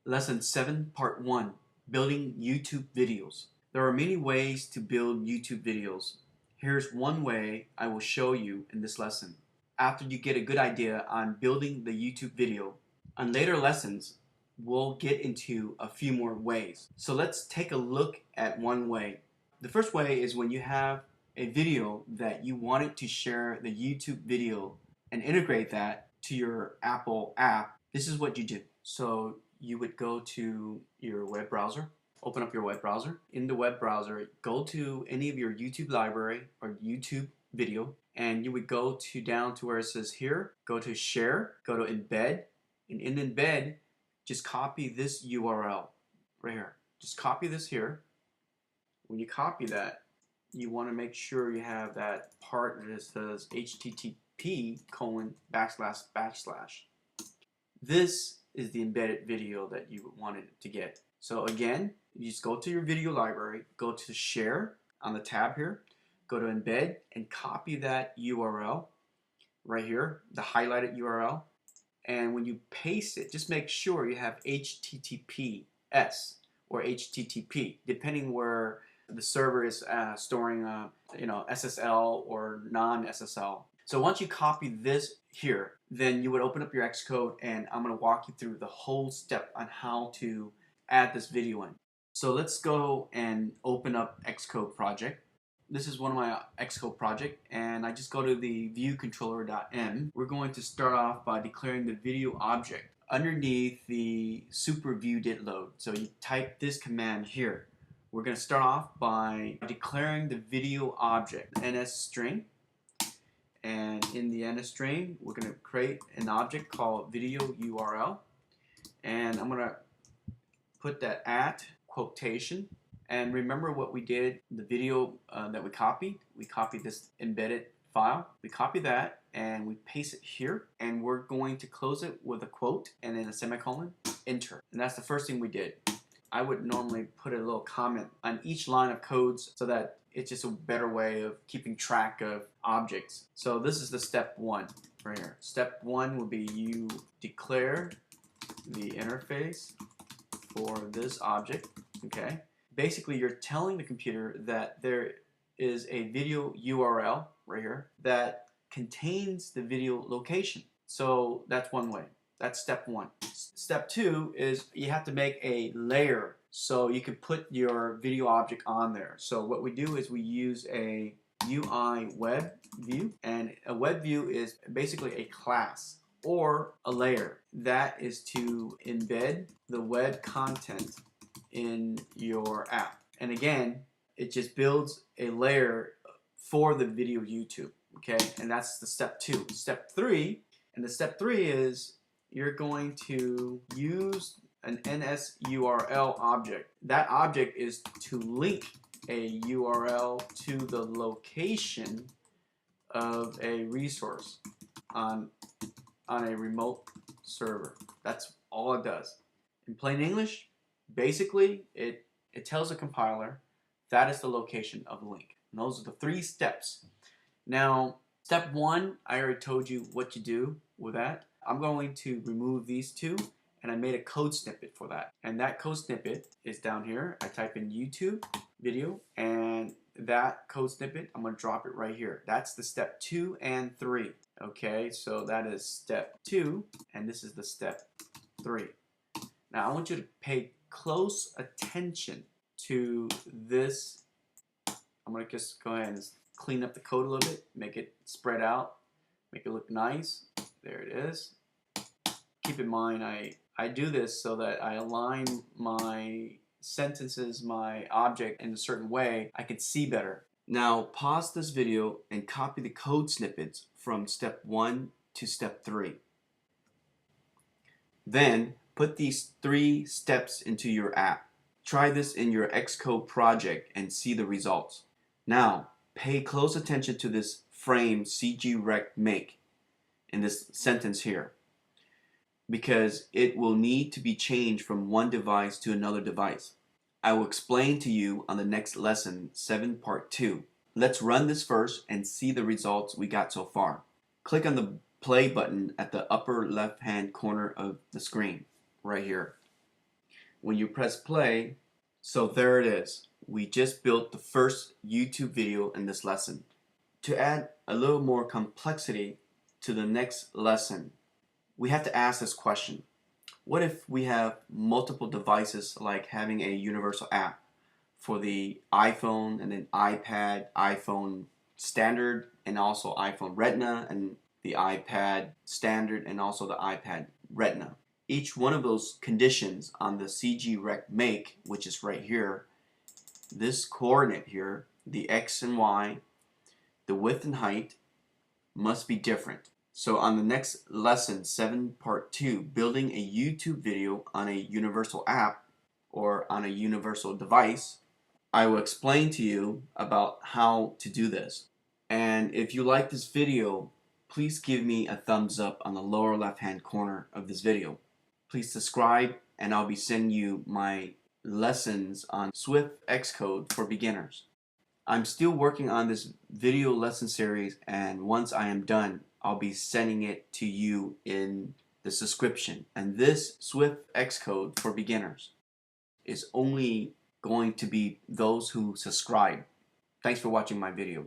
Lesson 7, Part 1, Building YouTube Videos. There are many ways to build YouTube videos. Here's one way I will show you in this lesson. After you get a good idea on building the YouTube video, on later lessons, we'll get into a few more ways. So let's take a look at one way. The first way is when you have a video that you wanted to share the YouTube video and integrate that to your Apple app. This is what you do. So you would go to your web browser, open up your web browser. In the web browser, go to any of your YouTube library or YouTube video, and you would go to down to where it says here, go to share, go to embed, and in embed, just copy this URL right here. Just copy this here. When you copy that, you want to make sure you have that part that says http://. This is the embedded video that you wanted to get. So again, you just go to your video library, go to share on the tab here, go to embed and copy that URL right here, the highlighted URL. And when you paste it, just make sure you have HTTPS or HTTP, depending where the server is storing SSL or non-SSL. So once you copy this here, then you would open up your Xcode, and I'm going to walk you through the whole step on how to add this video in. So let's go and open up Xcode project. This is one of my Xcode project, and I just go to the viewcontroller.m. We're going to start off by declaring the video object underneath the super view did load. So you type this command here. We're going to start off by declaring the video object, ns string. And in the ns string, we're going to create an object called video URL. And I'm going to put that at quotation. And remember what we did, the video that we copied. We copied this embedded file. We copy that and we paste it here. And we're going to close it with a quote and then a semicolon, enter. And that's the first thing we did. I would normally put a little comment on each line of codes so that it's just a better way of keeping track of objects. So this is the step one right here. Step one would be you declare the interface for this object, okay? Basically, you're telling the computer that there is a video URL right here that contains the video location. So that's one way. That's step one. Step two is you have to make a layer so you can put your video object on there. So what we do is we use a UI web view, and a web view is basically a class or a layer that is to embed the web content in your app. And again, it just builds a layer for the video YouTube, okay? And that's the step two. Step three, and the step three is you're going to use an NSURL object. That object is to link a URL to the location of a resource on a remote server. That's all it does. In plain English, basically it tells the compiler that is the location of the link. And those are the three steps. Now, step one, I already told you what to do with that. I'm going to remove these two, and I made a code snippet for that. And that code snippet is down here. I type in YouTube video, and that code snippet, I'm going to drop it right here. That's the step 2 and 3. Okay, so that is step 2, and this is the step 3. Now, I want you to pay close attention to this. I'm going to just go ahead and clean up the code a little bit, make it spread out, make it look nice. There it is. Keep in mind, I do this so that I align my sentences, my object in a certain way I can see better. Now pause this video and copy the code snippets from step 1 to step 3. Then put these 3 steps into your app. Try this in your Xcode project and see the results. Now pay close attention to this frame CGRect make in this sentence here, because it will need to be changed from one device to another device. I will explain to you on the next lesson, 7 part 2. Let's run this first and see the results we got so far. Click on the play button at the upper left hand corner of the screen right here. when you press play, so there it is. We just built the first YouTube video in this lesson. To add a little more complexity to the next lesson, we have to ask this question. What if we have multiple devices, like having a universal app for the iPhone and then iPad, iPhone standard, and also iPhone Retina, and the iPad standard, and also the iPad Retina. Each one of those conditions on the CG Rect make, which is right here, this coordinate here, the X and Y, the width and height, must be different. So on the next lesson, 7 part 2, building a YouTube video on a universal app or on a universal device, I will explain to you about how to do this. And if you like this video, please give me a thumbs up on the lower left hand corner of this video. Please subscribe, and I'll be sending you my lessons on Swift Xcode for beginners. I'm still working on this video lesson series, and once I am done, I'll be sending it to you in the subscription. And this Swift Xcode for beginners is only going to be those who subscribe. Thanks for watching my video.